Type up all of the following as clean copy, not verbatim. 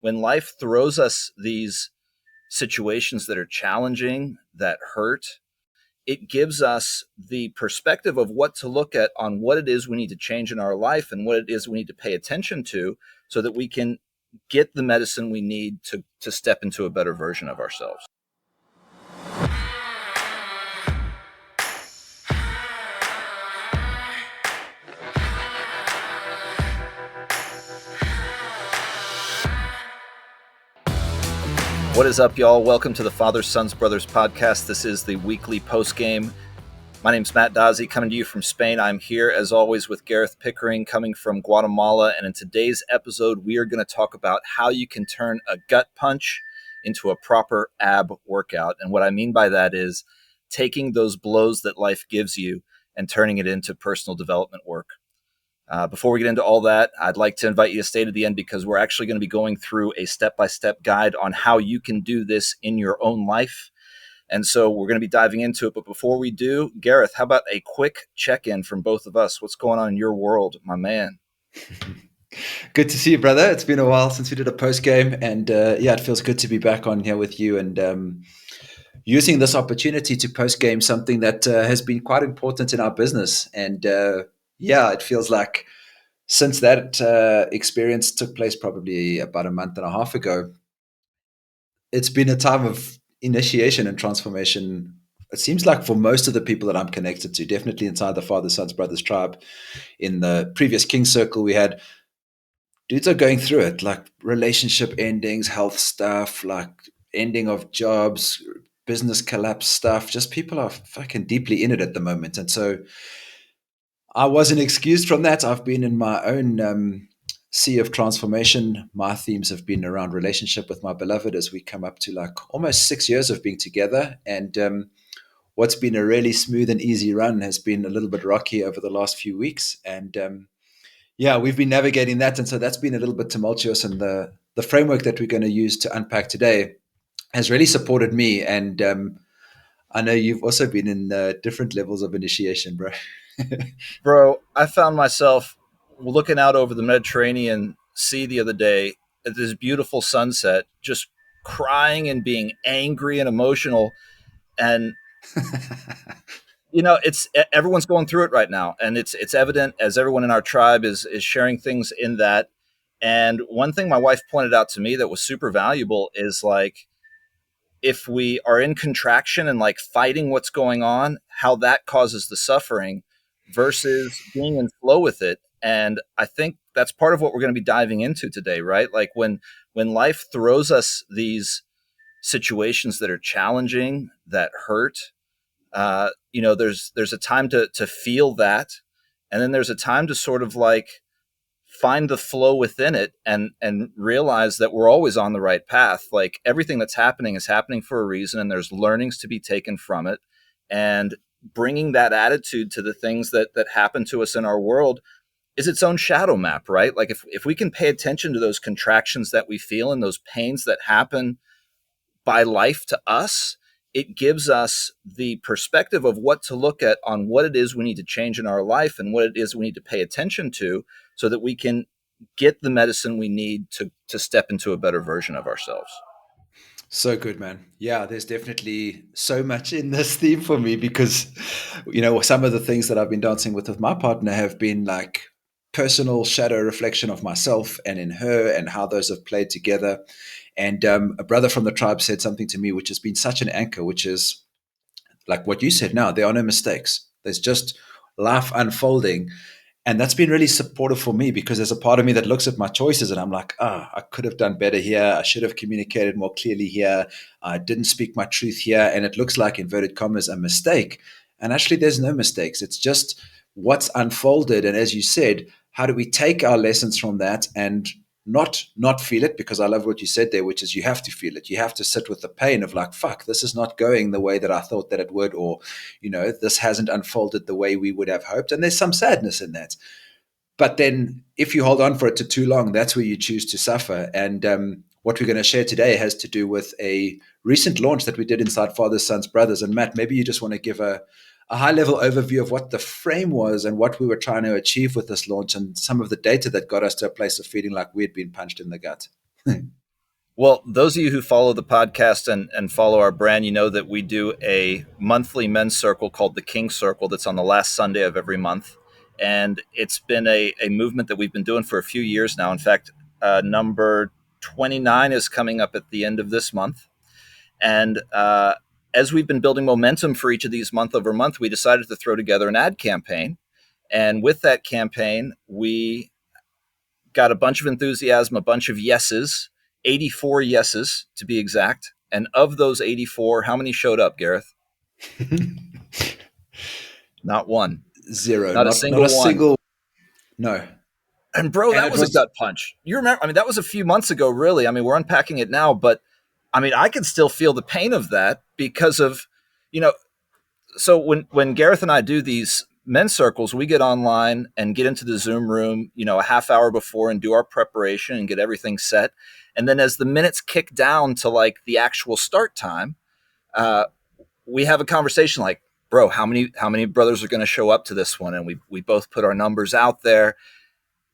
when life throws us these situations that are challenging, that hurt, it gives us the perspective of what to look at on what it is we need to change in our life and what it is we need to pay attention to so that we can get the medicine we need to step into a better version of ourselves. What is up, y'all? Welcome to the Fathers, Sons, Brothers podcast. This is the weekly post game. My name's Matt Dazzi, coming to you from Spain. I'm here, as always, with Gareth Pickering, coming from Guatemala. And in today's episode, we are going to talk about how you can turn a gut punch into a proper ab workout. And what I mean by that is taking those blows that life gives you and turning it into personal development work. Before we get into all that, I'd like to invite you to stay to the end because we're actually going to be going through a step-by-step guide on how you can do this in your own life. And so we're going to be diving into it. But before we do, Gareth, how about a quick check-in from both of us? What's going on in your world, my man? Good to see you, brother. It's been a while since we did a post game. And it feels good to be back on here with you and using this opportunity to post game something that has been quite important in our business. And it feels like since that experience took place probably about a month and a half ago, it's been a time of initiation and transformation. It seems like for most of the people that I'm connected to, definitely inside the Father, Sons, Brothers tribe, in the previous King Circle we had, dudes are going through it, like relationship endings, health stuff, like ending of jobs, business collapse stuff. Just people are fucking deeply in it at the moment. And so I wasn't excused from that. I've been in my own sea of transformation. My themes have been around relationship with my beloved as we come up to like almost 6 years of being together. And what's been a really smooth and easy run has been a little bit rocky over the last few weeks. And we've been navigating that. And so that's been a little bit tumultuous. And the framework that we're going to use to unpack today has really supported me. And I know you've also been in different levels of initiation, bro. Bro, I found myself looking out over the Mediterranean Sea the other day at this beautiful sunset, just crying and being angry and emotional. And it's everyone's going through it right now, and it's evident as everyone in our tribe is sharing things in that. And one thing my wife pointed out to me that was super valuable is like, if we are in contraction and like fighting what's going on, how that causes the suffering versus being in flow with it. And I think that's part of what we're going to be diving into today, right? Like when life throws us these situations that are challenging, that hurt, there's a time to feel that, and then there's a time to sort of like find the flow within it and realize that we're always on the right path. Like everything that's happening is happening for a reason, and there's learnings to be taken from it. And bringing that attitude to the things that happen to us in our world is its own shadow map, right? Like if we can pay attention to those contractions that we feel and those pains that happen by life to us, it gives us the perspective of what to look at on what it is we need to change in our life and what it is we need to pay attention to so that we can get the medicine we need to step into a better version of ourselves. So good, man. Yeah, there's definitely so much in this theme for me because, some of the things that I've been dancing with my partner have been like personal shadow reflection of myself and in her and how those have played together. And a brother from the tribe said something to me, which has been such an anchor, which is like what you said now, there are no mistakes. There's just life unfolding. And that's been really supportive for me because there's a part of me that looks at my choices and I'm like, I could have done better here. I should have communicated more clearly here. I didn't speak my truth here. And it looks like, inverted commas, a mistake. And actually, there's no mistakes. It's just what's unfolded. And as you said, how do we take our lessons from that and not feel it? Because I love what you said there, which is you have to feel it. You have to sit with the pain of like, fuck, this is not going the way that I thought that it would, or, this hasn't unfolded the way we would have hoped. And there's some sadness in that. But then if you hold on for it to too long, that's where you choose to suffer. And what we're going to share today has to do with a recent launch that we did inside Fathers, Sons, Brothers. And Matt, maybe you just want to give a high-level overview of what the frame was and what we were trying to achieve with this launch and some of the data that got us to a place of feeling like we had been punched in the gut. Well, those of you who follow the podcast and follow our brand, you know that we do a monthly men's circle called the King Circle that's on the last Sunday of every month. And it's been a movement that we've been doing for a few years now. In fact, number 29 is coming up at the end of this month. And as we've been building momentum for each of these month over month, we decided to throw together an ad campaign. And with that campaign, we got a bunch of enthusiasm, a bunch of yeses, 84 yeses to be exact. And of those 84, how many showed up, Gareth? Not one. Zero. Not a Not a single one. single. No. And bro, And that it was a was gut punch. You remember, I mean, that was a few months ago, really. I mean, we're unpacking it now, but I mean, I can still feel the pain of that because of, you know, so when Gareth and I do these men's circles, we get online and get into the Zoom room, a half hour before and do our preparation and get everything set. And then as the minutes kick down to like the actual start time, uh, we have a conversation like, bro, how many brothers are going to show up to this one? And we both put our numbers out there.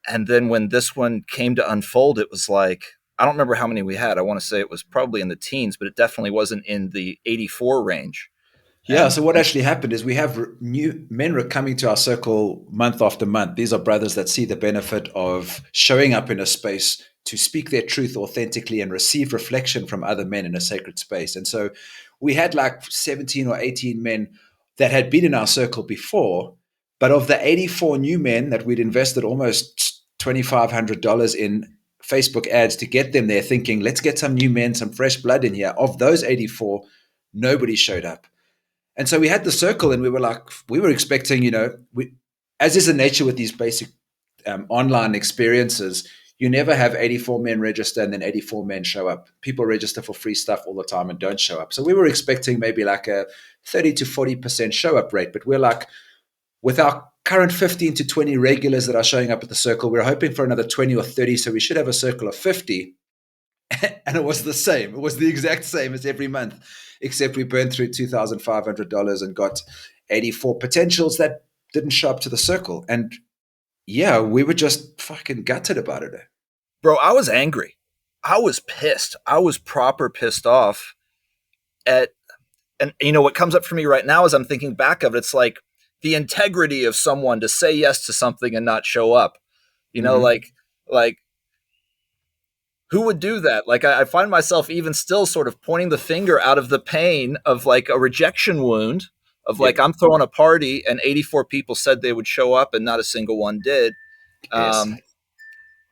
And then when this one came to unfold, it was like, I don't remember how many we had. I want to say it was probably in the teens, but it definitely wasn't in the 84 range. Yeah. And So what actually happened is we have new men are coming to our circle month after month. These are brothers that see the benefit of showing up in a space to speak their truth authentically and receive reflection from other men in a sacred space. And so we had like 17 or 18 men that had been in our circle before, but of the 84 new men that we'd invested almost $2,500 in Facebook ads to get them there, thinking, let's get some new men, some fresh blood in here. Of those 84, nobody showed up. And so we had the circle, and we were like, we were expecting, as is the nature with these basic online experiences, you never have 84 men register and then 84 men show up. People register for free stuff all the time and don't show up. So we were expecting maybe like a 30 to 40% show up rate. But we're like, with our current 15 to 20 regulars that are showing up at the circle, we're hoping for another 20 or 30. So we should have a circle of 50. And it was the same. It was the exact same as every month, except we burned through $2,500 and got 84 potentials that didn't show up to the circle. And yeah, we were just fucking gutted about it. bro, I was angry. I was pissed. I was proper pissed off at, and what comes up for me right now as I'm thinking back of it, it's like the integrity of someone to say yes to something and not show up. Mm-hmm. Like who would do that? Like I find myself even still sort of pointing the finger out of the pain of like a rejection wound of like Yep. I'm throwing a party and 84 people said they would show up and not a single one did. Yes. Um,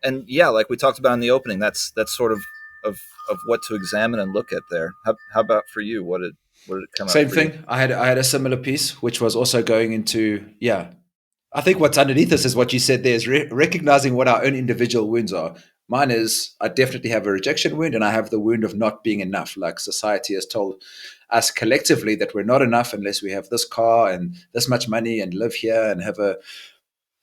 and yeah, like we talked about in the opening, that's sort of of what to examine and look at there. How about for you? What did it come up Same for you? thing. I had a similar piece, which was also going into, yeah. I think what's underneath this is what you said there is recognizing what our own individual wounds are. Mine is I definitely have a rejection wound, and I have the wound of not being enough. Like society has told us collectively that we're not enough unless we have this car and this much money and live here and have a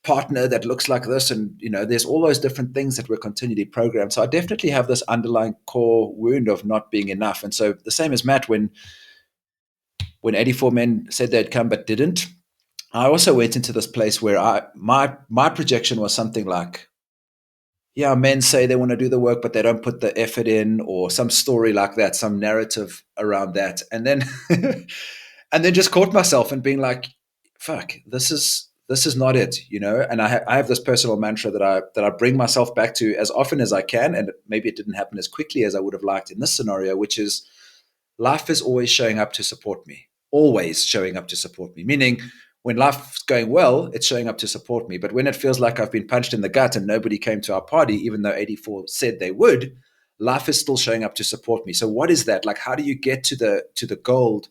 partner that looks like this. And, there's all those different things that we're continually programmed. So I definitely have this underlying core wound of not being enough. And so the same as Matt, when 84 men said they'd come but didn't, I also went into this place where my projection was something like, yeah, men say they want to do the work, but they don't put the effort in, or some story like that, some narrative around that. And then and then just caught myself and being like, fuck, this is not it, And I have this personal mantra that I bring myself back to as often as I can, and maybe it didn't happen as quickly as I would have liked in this scenario, which is life is always showing up to support me, always showing up to support me. Meaning, when life's going well, it's showing up to support me. But when it feels like I've been punched in the gut and nobody came to our party, even though 84 said they would, life is still showing up to support me. So what is that? Like, how do you get to the gold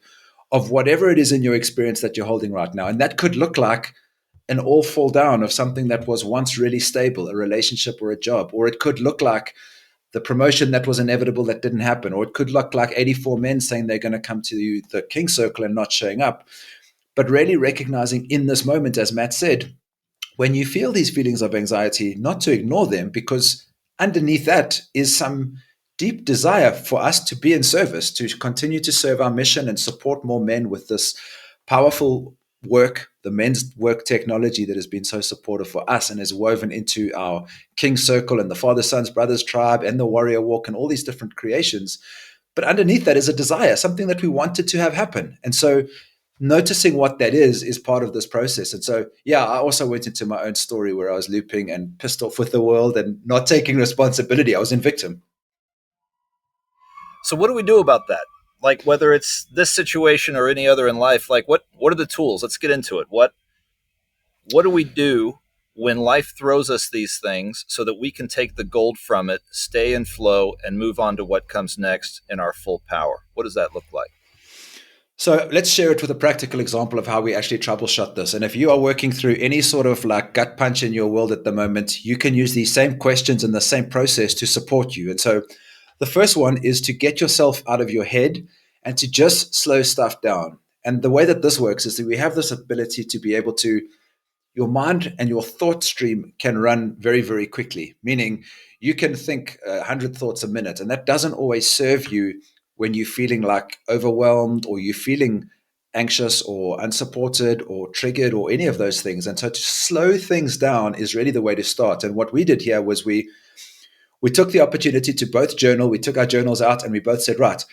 of whatever it is in your experience that you're holding right now? And that could look like an all fall down of something that was once really stable, a relationship or a job, or it could look like the promotion that was inevitable that didn't happen, or it could look like 84 men saying they're going to come to the King Circle and not showing up. But really recognizing in this moment, as Matt said, when you feel these feelings of anxiety, not to ignore them, because underneath that is some deep desire for us to be in service, to continue to serve our mission and support more men with this powerful work, the men's work technology that has been so supportive for us and is woven into our King Circle and the Father, Sons, Brothers tribe and the Warrior Walk and all these different creations. But underneath that is a desire, something that we wanted to have happen. And so noticing what that is part of this process. And so, yeah, I also went into my own story where I was looping and pissed off with the world and not taking responsibility. I was in victim. So what do we do about that? Like whether it's this situation or any other in life, like what are the tools? Let's get into it. What do we do when life throws us these things so that we can take the gold from it, stay in flow, and move on to what comes next in our full power? What does that look like? So let's share it with a practical example of how we actually troubleshoot this. And if you are working through any sort of like gut punch in your world at the moment, you can use these same questions and the same process to support you. And so the first one is to get yourself out of your head and to just slow stuff down. And the way that this works is that we have this ability to be able to, your mind and your thought stream can run very, very quickly, meaning you can think 100 thoughts a minute. And that doesn't always serve you when you're feeling like overwhelmed or you're feeling anxious or unsupported or triggered or any of those things. And so to slow things down is really the way to start. And what we did here was we took the opportunity to both journal. We took our journals out and we both said, right,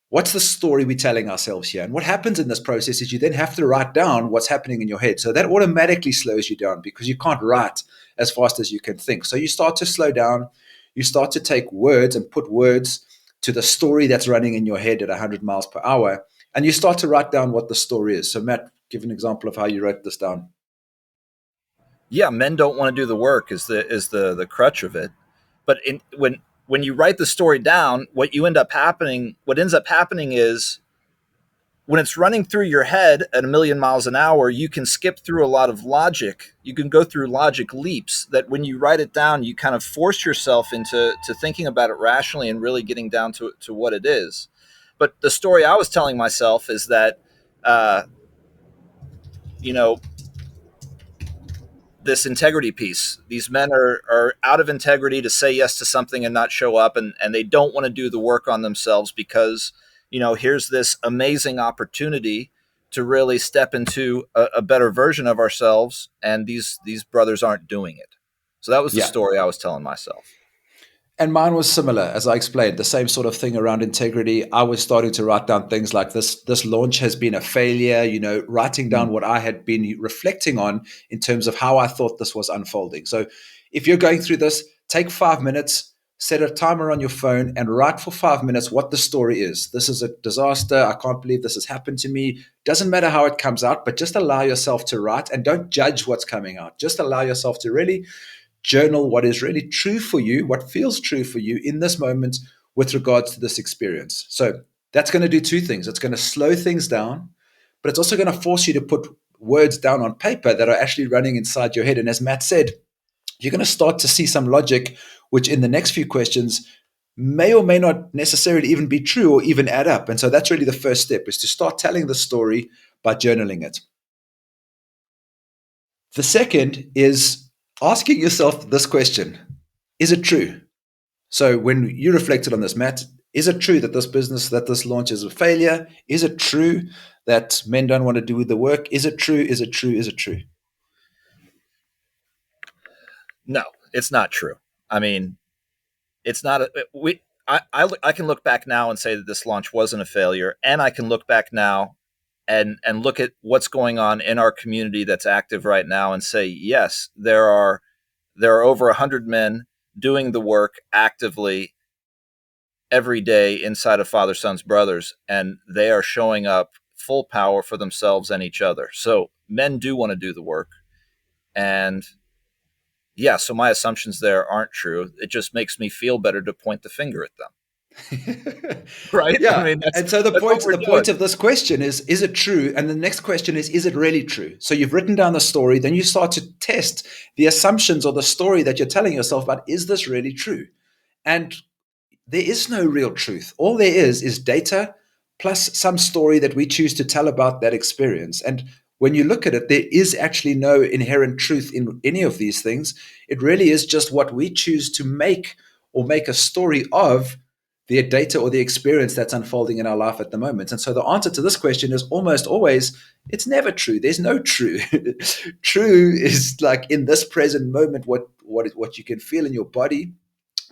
what's the story we're telling ourselves here? And what happens in this process is you then have to write down what's happening in your head. So that automatically slows you down because you can't write as fast as you can think. So you start to slow down. You start to take words and put words to the story that's running in your head at 100 miles per hour. And you start to write down what the story is. So Matt, give an example of how you wrote this down. Yeah, men don't want to do the work is the crutch of it. But when you write the story down, what ends up happening is when it's running through your head at a million miles an hour, you can skip through a lot of logic. You can go through logic leaps that when you write it down, you kind of force yourself into thinking about it rationally and really getting down to what it is. But the story I was telling myself is that, uh, you know, this integrity piece. These men are out of integrity to say yes to something and not show up, and they don't want to do the work on themselves because, here's this amazing opportunity to really step into a better version of ourselves, and these brothers aren't doing it. So that was the Yeah. story I was telling myself. And mine was similar, as I explained, the same sort of thing around integrity. I was starting to write down things like this launch has been a failure, writing down Mm. what I had been reflecting on in terms of how I thought this was unfolding. So if you're going through this, take 5 minutes, set a timer on your phone and write for 5 minutes what the story is. This is a disaster. I can't believe this has happened to me. Doesn't matter how it comes out, but just allow yourself to write and don't judge what's coming out. Just allow yourself to really journal what is really true for you, what feels true for you in this moment with regards to this experience. So that's going to do two things. It's going to slow things down, but it's also going to force you to put words down on paper that are actually running inside your head. And as Matt said, you're going to start to see some logic, which in the next few questions may or may not necessarily even be true or even add up. And so that's really the first step, is to start telling the story by journaling it. The second is asking yourself this question: is it true? So when you reflected on this, Matt, is it true that this business, that this launch is a failure? Is it true that men don't want to do the work? Is it true? Is it true? Is it true? No, it's not true. I mean, it's not a, we. I can look back now and say that this launch wasn't a failure, and I can look back now and look at what's going on in our community that's active right now and say, yes, there are over 100 men doing the work actively every day inside of Father, Sons, Brothers, and they are showing up full power for themselves and each other. So men do want to do the work. And yeah, so my assumptions there aren't true. It just makes me feel better to point the finger at them. Right? I Yeah. mean, that's And so the that's what point we're the point doing. of this question is it true? And the next question is it really true? So you've written down the story, then you start to test the assumptions or the story that you're telling yourself about, is this really true? And there is no real truth. All there is data plus some story that we choose to tell about that experience. And when you look at it, there is actually no inherent truth in any of these things. It really is just what we choose to make or make a story of the data or the experience that's unfolding in our life at the moment. And so the answer to this question is almost always it's never true. There's no true. True is like in this present moment what you can feel in your body.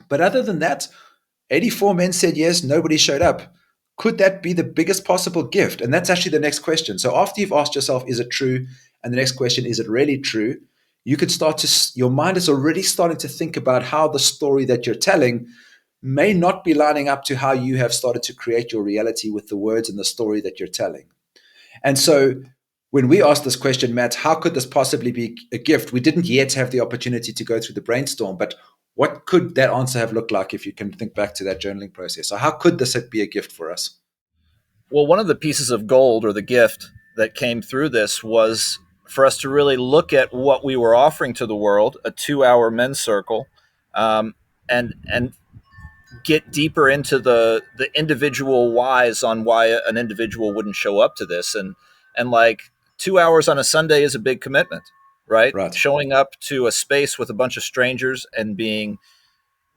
But other than that, 84 men said yes, nobody showed up. Could that be the biggest possible gift? And that's actually the next question. So after you've asked yourself, is it true? And the next question, is it really true? You could start to, your mind is already starting to think about how the story that you're telling may not be lining up to how you have started to create your reality with the words and the story that you're telling. And so when we asked this question, Matt, how could this possibly be a gift? We didn't yet have the opportunity to go through the brainstorm, but what could that answer have looked like if you can think back to that journaling process? So how could this be a gift for us? Well, one of the pieces of gold or the gift that came through this was for us to really look at what we were offering to the world, a 2-hour men's circle, um, and get deeper into the individual whys on why an individual wouldn't show up to this. And like 2 hours on a Sunday is a big commitment, right? Right. Showing up to a space with a bunch of strangers and being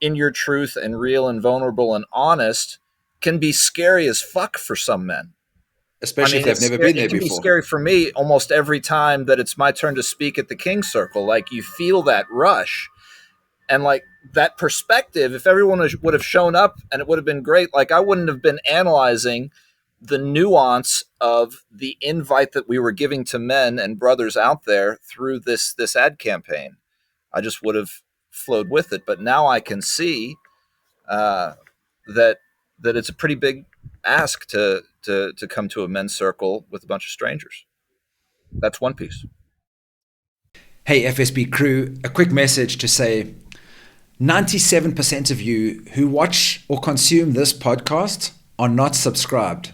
in your truth and real and vulnerable and honest can be scary as fuck for some men. I Especially if mean, they've it's never scary. been It there can be before. scary for me almost every time that it's my turn to speak at the King Circle. Like you feel that rush, and like that perspective. If everyone would have shown up, and it would have been great. Like I wouldn't have been analyzing the nuance of the invite that we were giving to men and brothers out there through this ad campaign. I just would have flowed with it. But now I can see uh, that it's a pretty big ask to come to a men's circle with a bunch of strangers. That's one piece. Hey, FSB crew, a quick message to say 97% of you who watch or consume this podcast are not subscribed.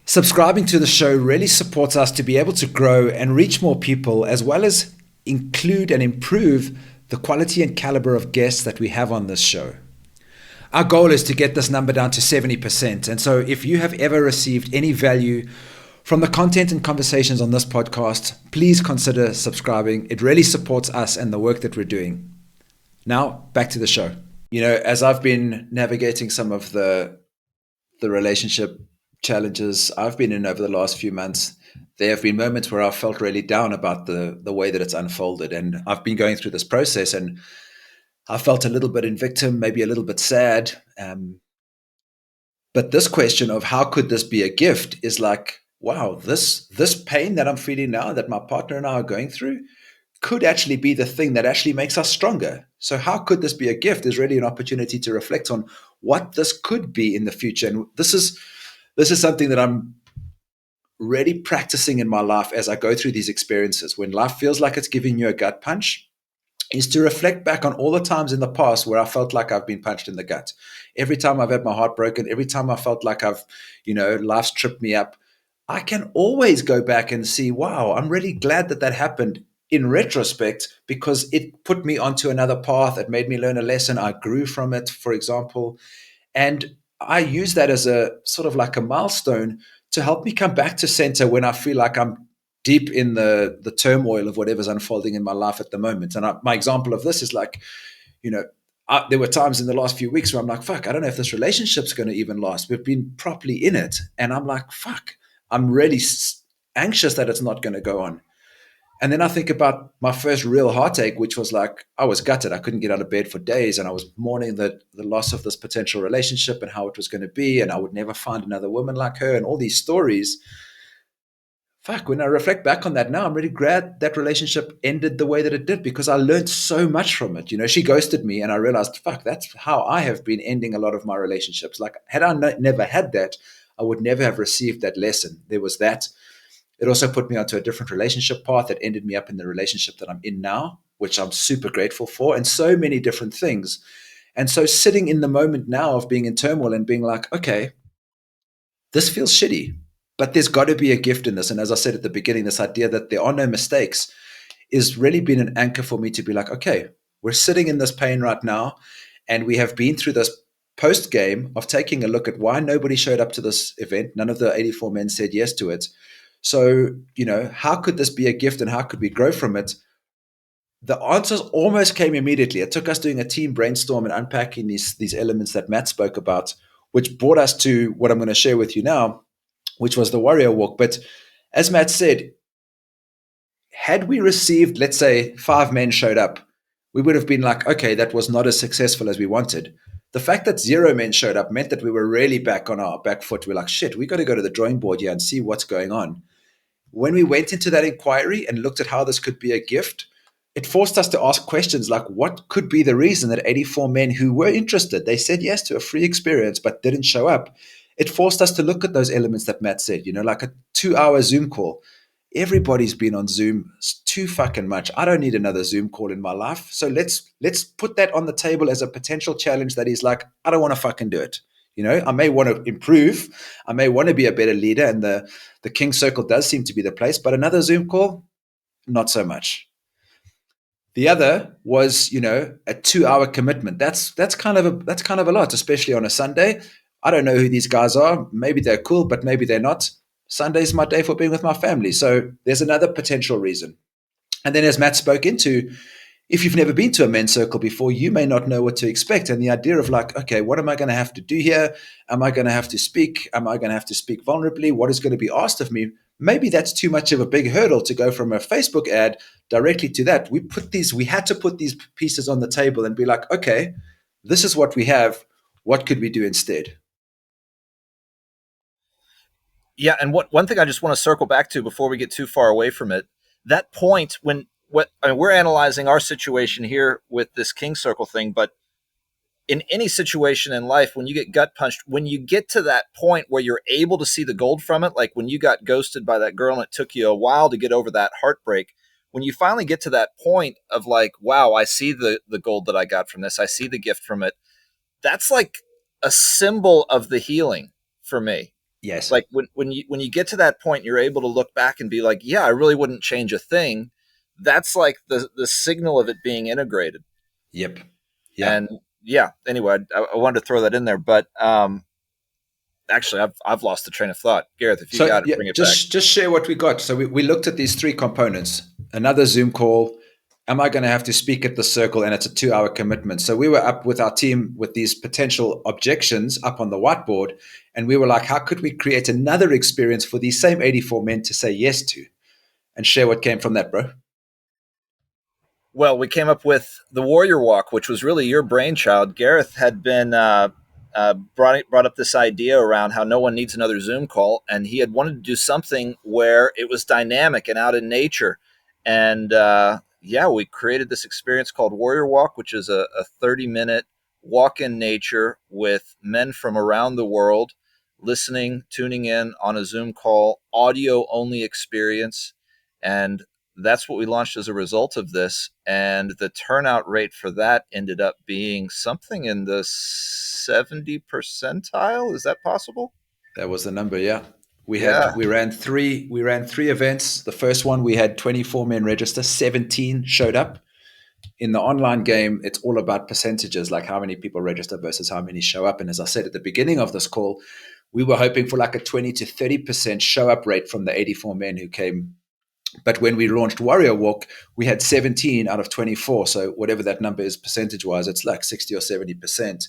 Subscribing to the show really supports us to be able to grow and reach more people, as well as include and improve the quality and caliber of guests that we have on this show. Our goal is to get this number down to 70%. And so if you have ever received any value from the content and conversations on this podcast, please consider subscribing. It really supports us and the work that we're doing. Now, back to the show. You know, as I've been navigating some of the relationship challenges I've been in over the last few months, there have been moments where I've felt really down about the way that it's unfolded. And I've been going through this process and I felt a little bit in victim, maybe a little bit sad. But this question of how could this be a gift is like, wow, this pain that I'm feeling now, that my partner and I are going through, could actually be the thing that actually makes us stronger. So how could this be a gift is really an opportunity to reflect on what this could be in the future. And this is something that I'm really practicing in my life as I go through these experiences. When life feels like it's giving you a gut punch, is to reflect back on all the times in the past where I felt like I've been punched in the gut. Every time I've had my heart broken, every time I felt like life's tripped me up, I can always go back and see, wow, I'm really glad that happened in retrospect because it put me onto another path. It made me learn a lesson. I grew from it, for example. And I use that as a sort of like a milestone to help me come back to center when I feel like I'm deep in the turmoil of whatever's unfolding in my life at the moment. And my example of this is like, there were times in the last few weeks where I'm like, fuck, I don't know if this relationship's going to even last. We've been properly in it. And I'm like, fuck, I'm really anxious that it's not going to go on. And then I think about my first real heartache, which was like, I was gutted. I couldn't get out of bed for days. And I was mourning the loss of this potential relationship and how it was going to be. And I would never find another woman like her and all these stories. Fuck, when I reflect back on that now, I'm really glad that relationship ended the way that it did because I learned so much from it. You know, she ghosted me and I realized, fuck, that's how I have been ending a lot of my relationships. Like, had I never had that, I would never have received that lesson. There was that. It also put me onto a different relationship path that ended me up in the relationship that I'm in now, which I'm super grateful for, and so many different things. And so sitting in the moment now of being in turmoil and being like, okay, this feels shitty, but there's got to be a gift in this. And as I said at the beginning, this idea that there are no mistakes is really been an anchor for me to be like, okay, we're sitting in this pain right now, and we have been through this post game of taking a look at why nobody showed up to this event. None of the 84 men said yes to it. So, how could this be a gift and how could we grow from it? The answers almost came immediately. It took us doing a team brainstorm and unpacking these elements that Matt spoke about, which brought us to what I'm going to share with you now, which was the warrior walk. But as Matt said, had we received, let's say, 5 men showed up, we would have been like, okay, that was not as successful as we wanted. The fact that 0 men showed up meant that we were really back on our back foot. We're like, shit, we got to go to the drawing board here and see what's going on. When we went into that inquiry and looked at how this could be a gift, it forced us to ask questions like, what could be the reason that 84 men who were interested, they said yes to a free experience but didn't show up? It forced us to look at those elements that Matt said, like a 2 hour Zoom call. Everybody's been on Zoom. It's too fucking much. I don't need another Zoom call in my life. So let's put that on the table as a potential challenge that is like, I don't want to fucking do it. I may want to improve. I may want to be a better leader, and the King Circle does seem to be the place, but another Zoom call, not so much. The other was, a 2 hour commitment. That's kind of a lot, especially on a Sunday. I don't know who these guys are. Maybe they're cool, but maybe they're not. Sunday's my day for being with my family. So there's another potential reason. And then as Matt spoke into, if you've never been to a men's circle before, you may not know what to expect. And the idea of like, okay, what am I going to have to do here? Am I going to have to speak? Am I going to have to speak vulnerably? What is going to be asked of me? Maybe that's too much of a big hurdle to go from a Facebook ad directly to that. We had to put these pieces on the table and be like, okay, this is what we have. What could we do instead? Yeah, and one thing I just want to circle back to before we get too far away from it, that point when we're analyzing our situation here with this King Circle thing, but in any situation in life, when you get gut punched, when you get to that point where you're able to see the gold from it, like when you got ghosted by that girl and it took you a while to get over that heartbreak, when you finally get to that point of like, wow, I see the gold that I got from this, I see the gift from it, that's like a symbol of the healing for me. Yes. Like when you get to that point, you're able to look back and be like, yeah, I really wouldn't change a thing. That's like the signal of it being integrated. Yep. Yeah. And yeah, anyway, I wanted to throw that in there, but actually, I've lost the train of thought. Gareth, if you So got it, yeah, bring it back. just share what we got. So we looked at these three components. Another Zoom call. Am I going to have to speak at the circle? And it's a 2 hour commitment. So we were up with our team with these potential objections up on the whiteboard. And we were like, how could we create another experience for these same 84 men to say yes to? And share what came from that, bro. Well, we came up with the Warrior Walk, which was really your brainchild. Gareth had been brought up this idea around how no one needs another Zoom call, and he had wanted to do something where it was dynamic and out in nature. And yeah, we created this experience called Warrior Walk, which is a 30-minute walk in nature with men from around the world listening, tuning in on a Zoom call, audio only experience. And that's what we launched as a result of this. And the turnout rate for that ended up being something in the 70 percentile. Is that possible? That was the number, yeah. Yeah. We ran three events. The first one we had 24 men register, 17 showed up. In the online game, it's all about percentages, like how many people register versus how many show up. And as I said at the beginning of this call, we were hoping for like a 20 to 30% show up rate from the 84 men who came. But when we launched Warrior Walk, we had 17 out of 24. So whatever that number is percentage wise, it's like 60 or 70%.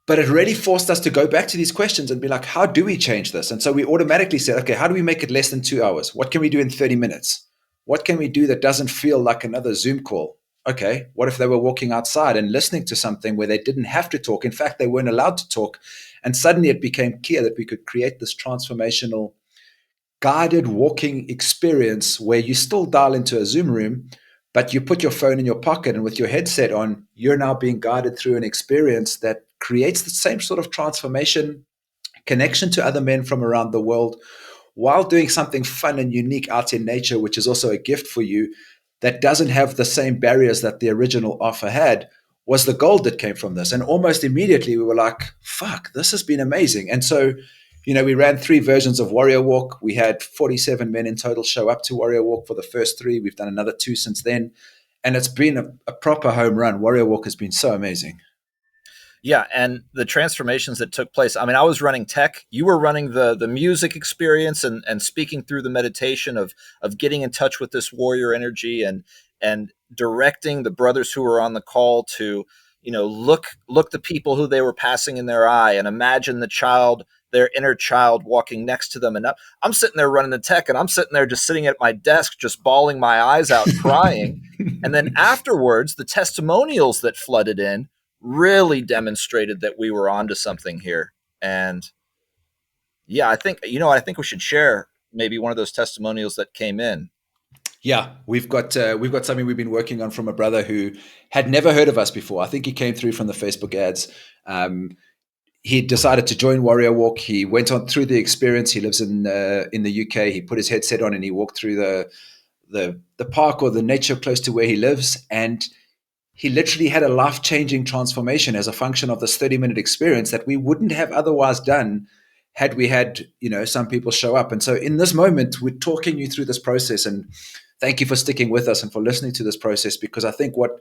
But it really forced us to go back to these questions and be like, how do we change this? And so we automatically said, okay, how do we make it less than 2 hours? What can we do in 30 minutes? What can we do that doesn't feel like another Zoom call? Okay, what if they were walking outside and listening to something where they didn't have to talk? In fact, they weren't allowed to talk. And suddenly it became clear that we could create this transformational guided walking experience where you still dial into a Zoom room, but you put your phone in your pocket and with your headset on, you're now being guided through an experience that creates the same sort of transformation, connection to other men from around the world, while doing something fun and unique out in nature, which is also a gift for you that doesn't have the same barriers that the original offer had, was the gold that came from this. And almost immediately we were like, fuck, this has been amazing. And so, we ran 3 versions of Warrior Walk. We had 47 men in total show up to Warrior Walk for the first 3. We've done another 2 since then. And it's been a proper home run. Warrior Walk has been so amazing. Yeah, and the transformations that took place. I mean, I was running tech. You were running the music experience and speaking through the meditation of getting in touch with this warrior energy and directing the brothers who were on the call to, look the people who they were passing in their eye and imagine the child, their inner child, walking next to them. And I'm sitting there running the tech, and I'm sitting there just sitting at my desk, just bawling my eyes out, crying. And then afterwards, the testimonials that flooded in really demonstrated that we were onto something here. And yeah, I think we should share maybe one of those testimonials that came in. Yeah, we've got something we've been working on from a brother who had never heard of us before. I think he came through from the Facebook ads. He decided to join Warrior Walk. He went on through the experience. He lives in the UK. He put his headset on and he walked through the park or the nature close to where he lives, and he literally had a life-changing transformation as a function of this 30-minute experience that we wouldn't have otherwise done had we had, some people show up. And so in this moment, we're talking you through this process, and thank you for sticking with us and for listening to this process, because I think what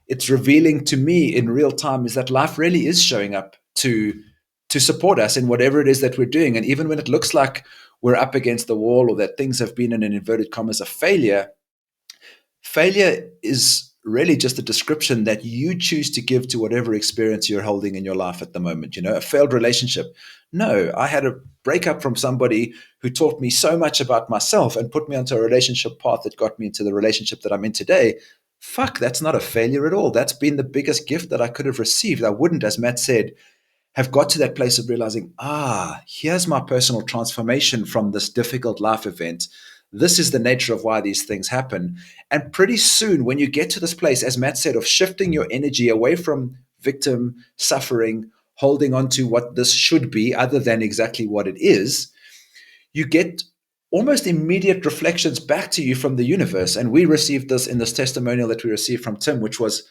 it's revealing to me in real time is that life really is showing up to support us in whatever it is that we're doing. And even when it looks like we're up against the wall or that things have been in an inverted commas a failure is really just a description that you choose to give to whatever experience you're holding in your life at the moment. A failed relationship. No, I had a breakup from somebody who taught me so much about myself and put me onto a relationship path that got me into the relationship that I'm in today. Fuck, that's not a failure at all. That's been the biggest gift that I could have received. I wouldn't, as Matt said, have got to that place of realizing, here's my personal transformation from this difficult life event. This is the nature of why these things happen. And pretty soon, when you get to this place, as Matt said, of shifting your energy away from victim, suffering, holding on to what this should be other than exactly what it is, you get almost immediate reflections back to you from the universe. And we received this in this testimonial that we received from Tim, which was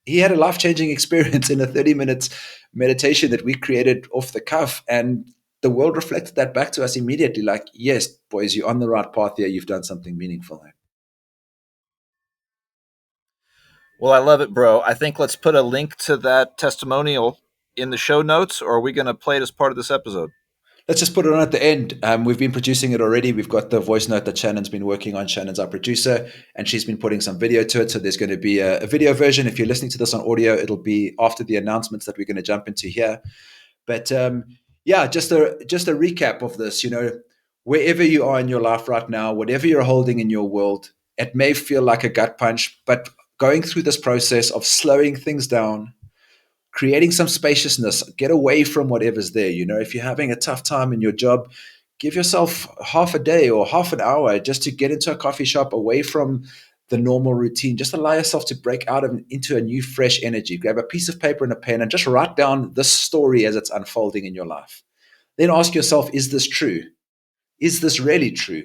he had a life-changing experience in a 30 minutes meditation that we created off the cuff. And the world reflected that back to us immediately. Like, yes, boys, you're on the right path here. You've done something meaningful there. Well, I love it, bro. I think let's put a link to that testimonial in the show notes, or are we going to play it as part of this episode? Let's just put it on at the end. We've been producing it already. We've got the voice note that Shannon's been working on. Shannon's our producer, and she's been putting some video to it. So there's going to be a video version. If you're listening to this on audio, it'll be after the announcements that we're going to jump into here. But just a recap of this. Wherever you are in your life right now, whatever you're holding in your world, it may feel like a gut punch, but going through this process of slowing things down, creating some spaciousness, get away from whatever's there. If you're having a tough time in your job, give yourself half a day or half an hour just to get into a coffee shop away from the normal routine. Just allow yourself to break out into a new, fresh energy. Grab a piece of paper and a pen and just write down this story as it's unfolding in your life. Then ask yourself, is this true? Is this really true?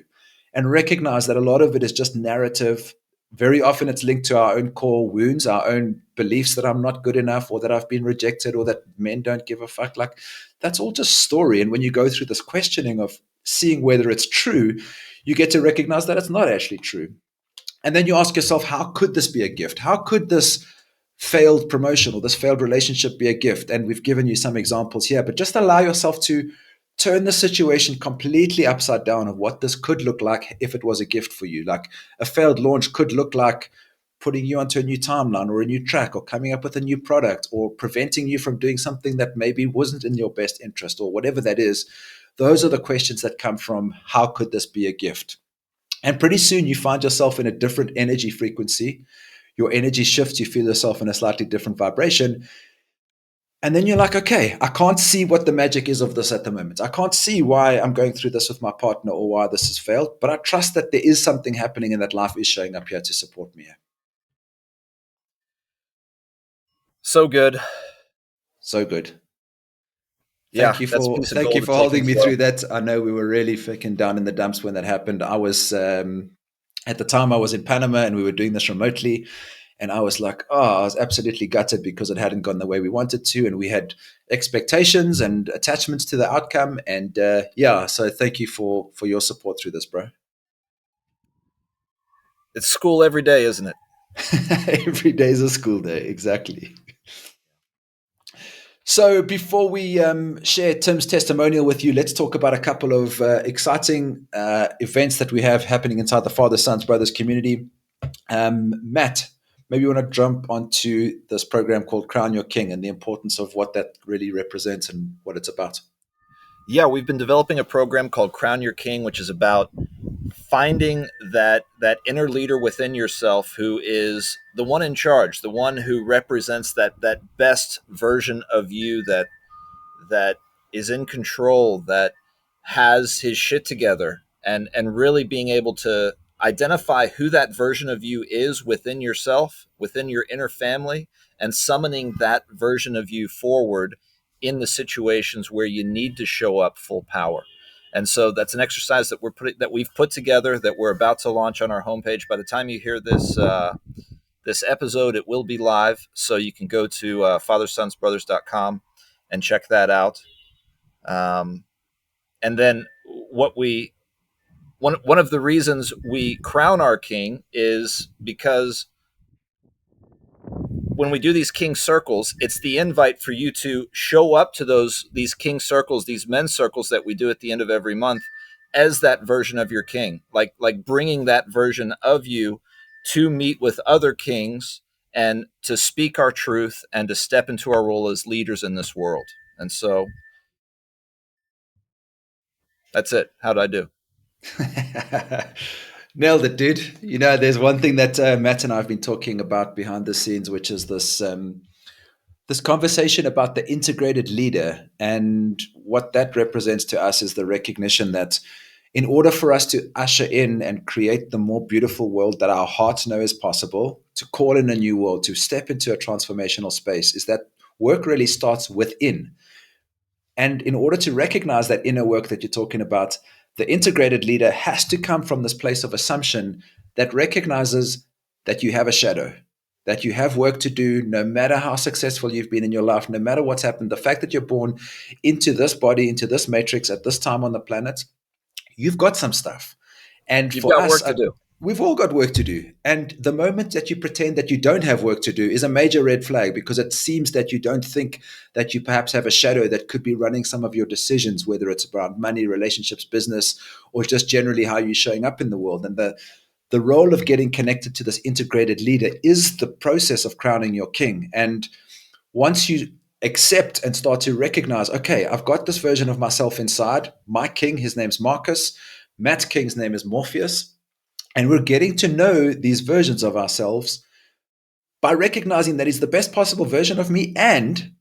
And recognize that a lot of it is just narrative. Very often it's linked to our own core wounds, our own beliefs that I'm not good enough, or that I've been rejected, or that men don't give a fuck. Like, that's all just story. And when you go through this questioning of seeing whether it's true, you get to recognize that it's not actually true. And then you ask yourself, how could this be a gift? How could this failed promotion or this failed relationship be a gift? And we've given you some examples here, but just allow yourself to turn the situation completely upside down of what this could look like if it was a gift for you. Like, a failed launch could look like putting you onto a new timeline or a new track, or coming up with a new product, or preventing you from doing something that maybe wasn't in your best interest, or whatever that is. Those are the questions that come from, how could this be a gift? And pretty soon you find yourself in a different energy frequency. Your energy shifts, you feel yourself in a slightly different vibration. And then you're like, okay, I can't see what the magic is of this at the moment. I can't see why I'm going through this with my partner or why this has failed, but I trust that there is something happening and that life is showing up here to support me. So good. So good. Yeah, Thank you that's a for piece of thank you gold to for take holding as me well. through that. I know we were really freaking down in the dumps when that happened. I was at the time I was in Panama and we were doing this remotely. And I was like, I was absolutely gutted because it hadn't gone the way we wanted to. And we had expectations and attachments to the outcome. And so thank you for your support through this, bro. It's school every day, isn't it? Every day is a school day. Exactly. So before we share Tim's testimonial with you, let's talk about a couple of exciting events that we have happening inside the Father, Sons, Brothers community. Matt, maybe you want to jump onto this program called Crown Your King and the importance of what that really represents and what it's about. Yeah, we've been developing a program called Crown Your King, which is about finding that inner leader within yourself who is the one in charge, the one who represents that best version of you that is in control, that has his shit together, and really being able to identify who that version of you is within yourself, within your inner family, and summoning that version of you forward in the situations where you need to show up full power. And so that's an exercise that we've put together, that we're about to launch on our homepage. By the time you hear this episode, it will be live, so you can go to fathersonsbrothers.com and check that out. Um, and then what we one of the reasons we crown our king is because when we do these king circles, it's the invite for you to show up to these king circles, these men's circles that we do at the end of every month, as that version of your king, like bringing that version of you to meet with other kings and to speak our truth and to step into our role as leaders in this world. And so that's it. How did I do? Nailed it, dude. You know, there's one thing that Matt and I have been talking about behind the scenes, which is this conversation about the integrated leader, and what that represents to us is the recognition that in order for us to usher in and create the more beautiful world that our hearts know is possible, to call in a new world, to step into a transformational space, is that work really starts within. And in order to recognize that inner work that you're talking about, the integrated leader has to come from this place of assumption that recognizes that you have a shadow, that you have work to do, no matter how successful you've been in your life, no matter what's happened. The fact that you're born into this body, into this matrix at this time on the planet, you've got some stuff. And You've for got us, work to do. we've all got work to do. And the moment that you pretend that you don't have work to do is a major red flag, because it seems that you don't think that you perhaps have a shadow that could be running some of your decisions, whether it's about money, relationships, business, or just generally how you're showing up in the world. And the role of getting connected to this integrated leader is the process of crowning your king. And once you accept and start to recognize, okay, I've got this version of myself inside, my king, his name's Marcus, Matt's king's name is Morpheus, and we're getting to know these versions of ourselves by recognizing that he's the best possible version of me, and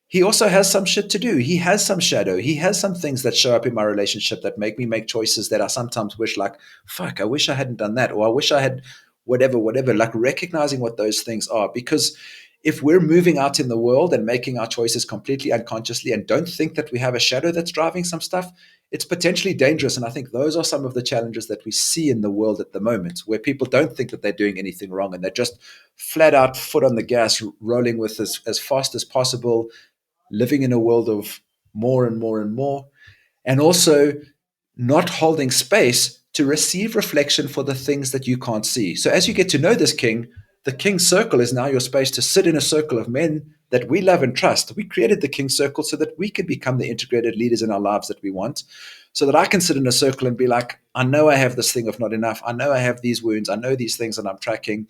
he also has some shit to do. He has some shadow. He has some things that show up in my relationship that make me make choices that I sometimes wish, like, fuck, I wish I hadn't done that, or I wish I had whatever, like recognizing what those things are. Because if we're moving out in the world and making our choices completely unconsciously and don't think that we have a shadow that's driving some stuff, it's potentially dangerous. And I think those are some of the challenges that we see in the world at the moment, where people don't think that they're doing anything wrong and they're just flat out foot on the gas, rolling with as fast as possible, living in a world of more and more and more, and also not holding space to receive reflection for the things that you can't see. So as you get to know this king, the king's circle is now your space to sit in a circle of men that we love and trust. We created the king's circle so that we can become the integrated leaders in our lives that we want, so that I can sit in a circle and be like, I know I have this thing of not enough. I know I have these wounds. I know these things that I'm tracking.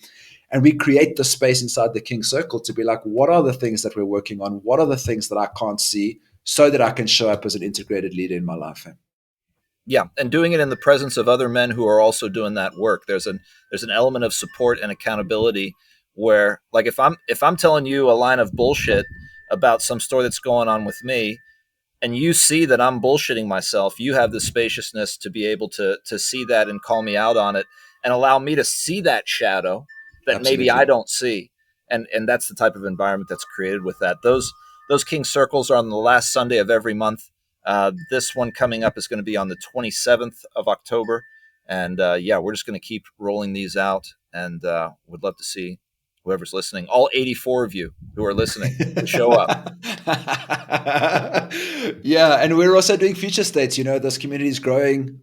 And we create the space inside the king circle to be like, what are the things that we're working on? What are the things that I can't see, so that I can show up as an integrated leader in my life? Yeah, and doing it in the presence of other men who are also doing that work. There's an element of support and accountability where, like, if I'm telling you a line of bullshit about some story that's going on with me, and you see that I'm bullshitting myself, you have the spaciousness to be able to see that and call me out on it, and allow me to see that shadow that maybe I Absolutely. don't see. And that's the type of environment that's created with that. Those king circles are on the last Sunday of every month. This one coming up is going to be on the 27th of October. And yeah, we're just going to keep rolling these out, and would love to see whoever's listening, all 84 of you who are listening, to show up. Yeah, and we're also doing future states. You know, this community is growing,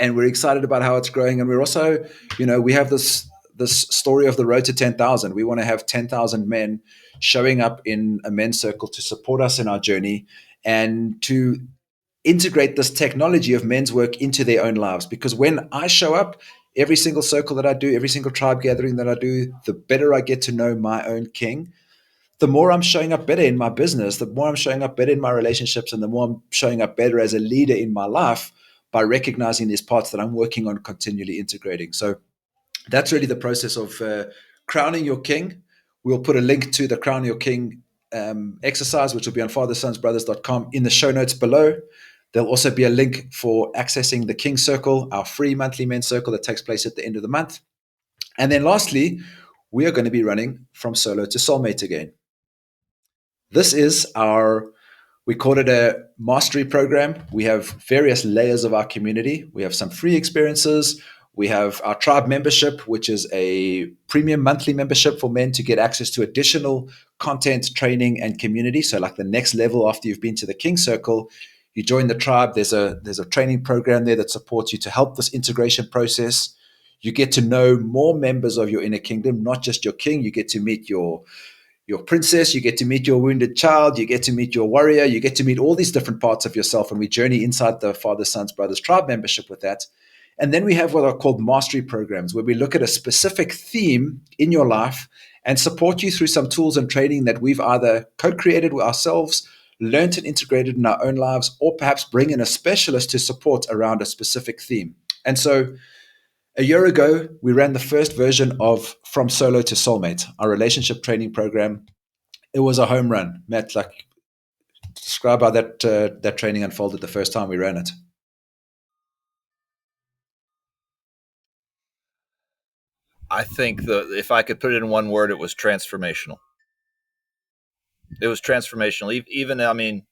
and we're excited about how it's growing. And we're also, we have this story of the road to 10,000. We want to have 10,000 men showing up in a men's circle to support us in our journey, and to integrate this technology of men's work into their own lives. Because when I show up, Every single circle that I do, every single tribe gathering that I do, the better I get to know my own king, the more I'm showing up better in my business, the more I'm showing up better in my relationships, and the more I'm showing up better as a leader in my life by recognizing these parts that I'm working on continually integrating. So that's really the process of crowning your king. We'll put a link to the Crown Your King exercise, which will be on fathersonsbrothers.com in the show notes below. There'll also be a link for accessing the King Circle, our free monthly men's circle that takes place at the end of the month. And then lastly, we are going to be running From Solo to Soulmate again. This is we call it a mastery program. We have various layers of our community. We have some free experiences. We have our tribe membership, which is a premium monthly membership for men to get access to additional content, training, and community. So, like the next level after you've been to the King Circle, you join the tribe. There's a training program there that supports you to help this integration process. You get to know more members of your inner kingdom, not just your king. You get to meet your princess, you get to meet your wounded child, you get to meet your warrior, you get to meet all these different parts of yourself. And we journey inside the Father, Sons, Brothers tribe membership with that. And then we have what are called mastery programs, where we look at a specific theme in your life and support you through some tools and training that we've either co-created with ourselves, learned and integrated in our own lives, or perhaps bring in a specialist to support around a specific theme. And so a year ago, we ran the first version of From Solo to Soulmate, our relationship training program. It was a home run. Matt, like, describe how that training unfolded the first time we ran it. I think if I could put it in one word, it was transformational. It was transformational. Even, I mean,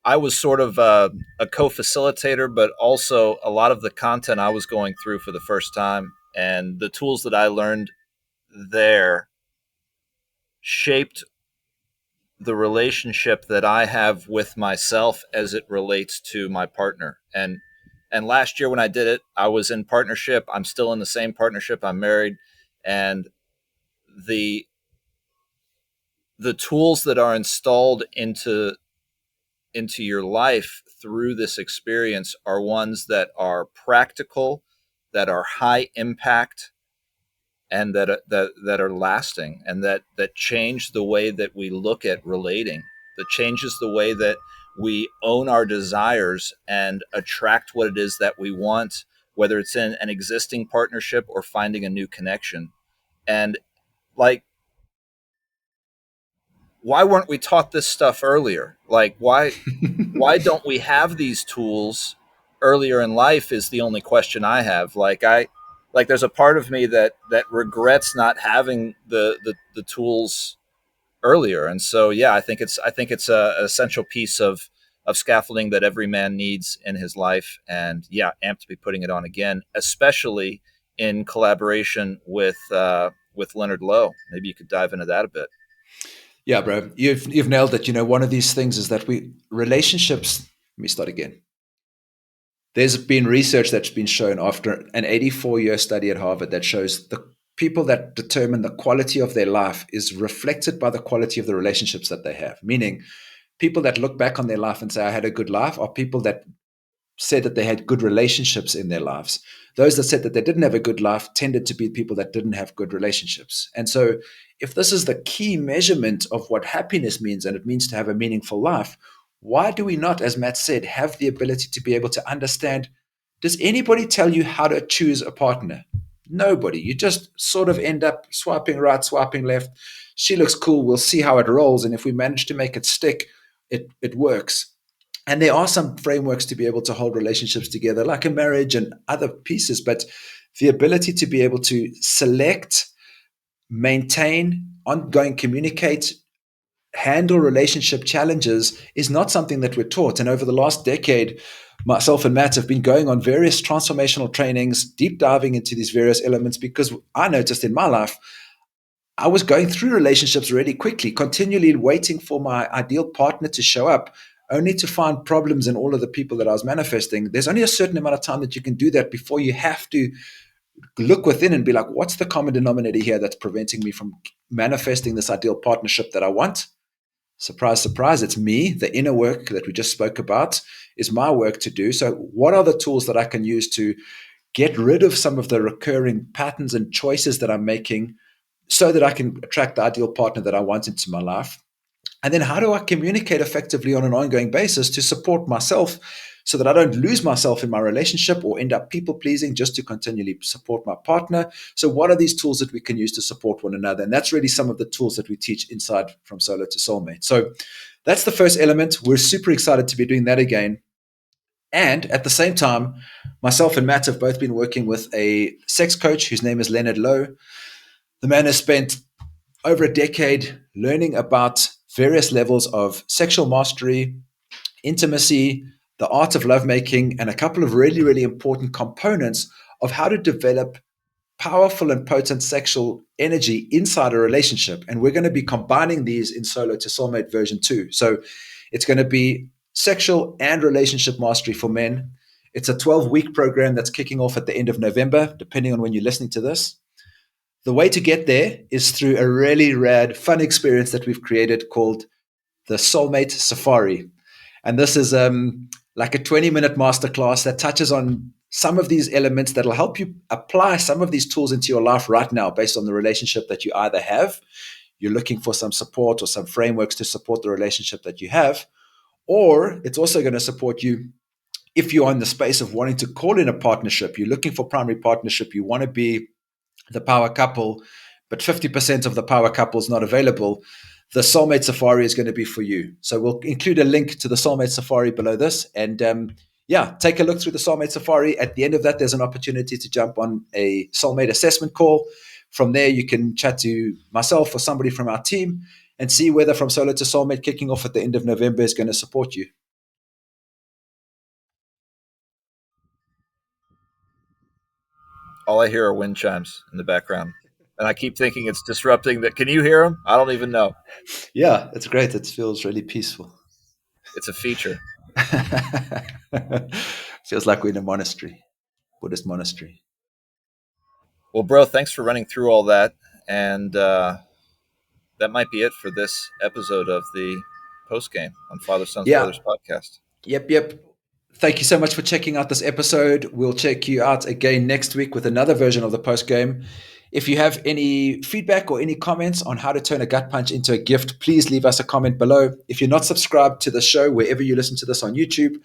I was sort of a co-facilitator, but also a lot of the content I was going through for the first time and the tools that I learned there shaped the relationship that I have with myself as it relates to my partner. And last year when I did it, I was in partnership. I'm still in the same partnership. I'm married, and the the tools that are installed into your life through this experience are ones that are practical, that are high impact, and that are lasting, and that change the way that we look at relating. That changes the way that we own our desires and attract what it is that we want, whether it's in an existing partnership or finding a new connection. And like, why weren't we taught this stuff earlier? Like, why don't we have these tools earlier in life is the only question I have. Like there's a part of me that regrets not having the tools earlier. And so yeah, I think it's a essential piece of scaffolding that every man needs in his life. And yeah, amped to be putting it on again, especially in collaboration with Leonard Lowe. Maybe you could dive into that a bit. Yeah, bro, you've nailed it. One of these things is that relationships. Let me start again. There's been research that's been shown after an 84-year study at Harvard that shows the people that determine the quality of their life is reflected by the quality of the relationships that they have. Meaning, people that look back on their life and say, I had a good life, are people that said that they had good relationships in their lives. Those that said that they didn't have a good life tended to be people that didn't have good relationships. And so, if this is the key measurement of what happiness means, and it means to have a meaningful life, why do we not, as Matt said, have the ability to be able to understand? Does anybody tell you how to choose a partner? Nobody. You just sort of end up swiping right, swiping left. She looks cool. We'll see how it rolls. And if we manage to make it stick, it works. And there are some frameworks to be able to hold relationships together, like a marriage and other pieces. But the ability to be able to select, maintain, ongoing communicate, handle relationship challenges is not something that we're taught. And over the last decade, myself and Matt have been going on various transformational trainings, deep diving into these various elements, because I noticed in my life, I was going through relationships really quickly, continually waiting for my ideal partner to show up, only to find problems in all of the people that I was manifesting. There's only a certain amount of time that you can do that before you have to look within and be like, what's the common denominator here that's preventing me from manifesting this ideal partnership that I want? Surprise, surprise, it's me. The inner work that we just spoke about is my work to do. So, what are the tools that I can use to get rid of some of the recurring patterns and choices that I'm making so that I can attract the ideal partner that I want into my life. And then how do I communicate effectively on an ongoing basis to support myself so that I don't lose myself in my relationship or end up people pleasing just to continually support my partner? So, what are these tools that we can use to support one another? And that's really some of the tools that we teach inside From Solo to Soulmate. So, that's the first element. We're super excited to be doing that again. And at the same time, myself and Matt have both been working with a sex coach whose name is Leonard Lowe. The man has spent over a decade learning about various levels of sexual mastery, intimacy, the art of lovemaking, and a couple of really, really important components of how to develop powerful and potent sexual energy inside a relationship. And we're going to be combining these in Solo to Soulmate version 2. So it's going to be sexual and relationship mastery for men. It's a 12-week program that's kicking off at the end of November, depending on when you're listening to this. The way to get there is through a really rad, fun experience that we've created called the Soulmate Safari. And this is like a 20-minute masterclass that touches on some of these elements that will help you apply some of these tools into your life right now based on the relationship that you either have, you're looking for some support or some frameworks to support the relationship that you have, or it's also going to support you if you're in the space of wanting to call in a partnership, you're looking for primary partnership, you want to be the power couple, but 50% of the power couple is not available, the Soulmate Safari is going to be for you. So we'll include a link to the Soulmate Safari below this. And take a look through the Soulmate Safari. At the end of that, there's an opportunity to jump on a soulmate assessment call. From there, you can chat to myself or somebody from our team and see whether From Solo to Soulmate kicking off at the end of November is going to support you. All I hear are wind chimes in the background. And I keep thinking it's disrupting that. Can you hear them? I don't even know. Yeah, it's great. It feels really peaceful. It's a feature. Feels like we're in a monastery, Buddhist monastery. Well, bro, thanks for running through all that. And that might be it for this episode of the post game on Father, Sons, Yeah. Brothers podcast. Yep. Thank you so much for checking out this episode. We'll check you out again next week with another version of the post game. If you have any feedback or any comments on how to turn a gut punch into a gift, please leave us a comment below. If you're not subscribed to the show, wherever you listen to this on YouTube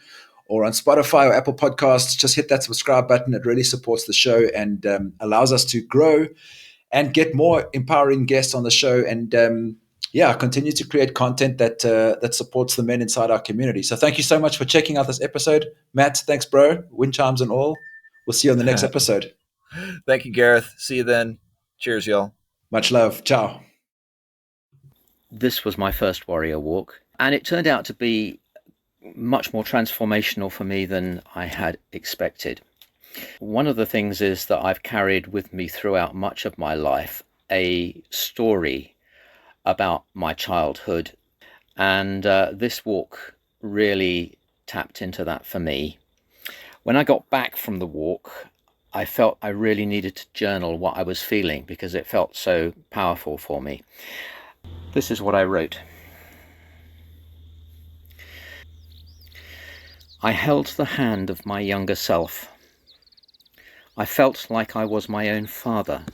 or on Spotify or Apple Podcasts, just hit that subscribe button. It really supports the show and allows us to grow and get more empowering guests on the show and continue to create content that supports the men inside our community. So thank you so much for checking out this episode. Matt, thanks, bro. Wind chimes and all. We'll see you on the next episode. Thank you, Gareth. See you then. Cheers, y'all. Much love. Ciao. This was my first warrior walk, and it turned out to be much more transformational for me than I had expected. One of the things is that I've carried with me throughout much of my life a story about my childhood, and this walk really tapped into that for me. When I got back from the walk, I felt I really needed to journal what I was feeling because it felt so powerful for me. This is what I wrote. I held the hand of my younger self. I felt like I was my own father.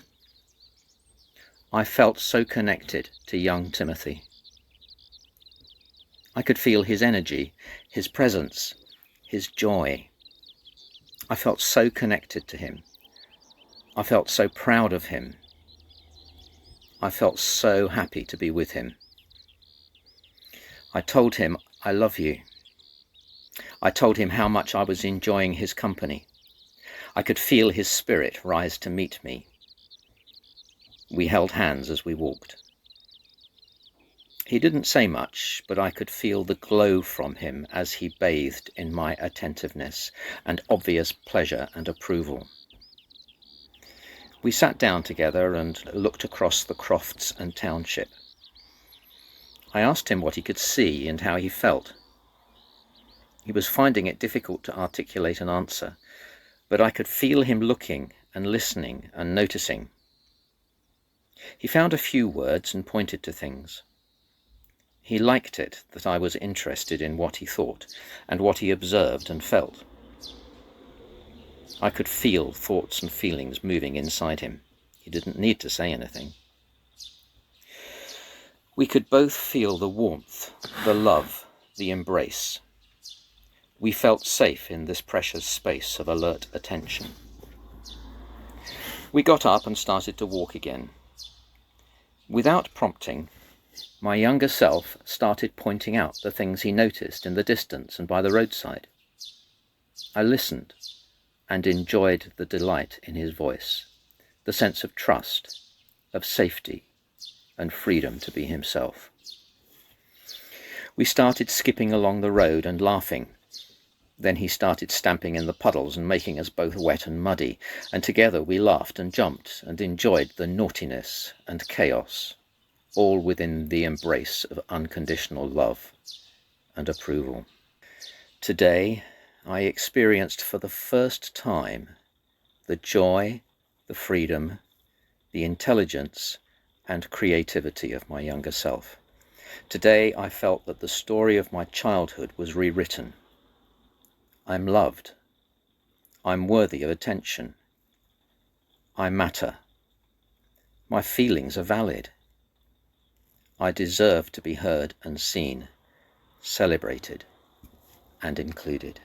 I felt so connected to young Timothy. I could feel his energy, his presence, his joy. I felt so connected to him. I felt so proud of him. I felt so happy to be with him. I told him, I love you. I told him how much I was enjoying his company. I could feel his spirit rise to meet me. We held hands as we walked. He didn't say much, but I could feel the glow from him as he bathed in my attentiveness and obvious pleasure and approval. We sat down together and looked across the crofts and township. I asked him what he could see and how he felt. He was finding it difficult to articulate an answer, but I could feel him looking and listening and noticing. He found a few words and pointed to things. He liked it that I was interested in what he thought and what he observed and felt. I could feel thoughts and feelings moving inside him. He didn't need to say anything. We could both feel the warmth, the love, the embrace. We felt safe in this precious space of alert attention. We got up and started to walk again. Without prompting, my younger self started pointing out the things he noticed in the distance and by the roadside. I listened and enjoyed the delight in his voice, the sense of trust, of safety, and freedom to be himself. We started skipping along the road and laughing. Then he started stamping in the puddles and making us both wet and muddy, and together we laughed and jumped and enjoyed the naughtiness and chaos, all within the embrace of unconditional love and approval. Today, I experienced for the first time the joy, the freedom, the intelligence, and creativity of my younger self. Today, I felt that the story of my childhood was rewritten. I'm loved. I'm worthy of attention. I matter. My feelings are valid. I deserve to be heard and seen, celebrated, and included.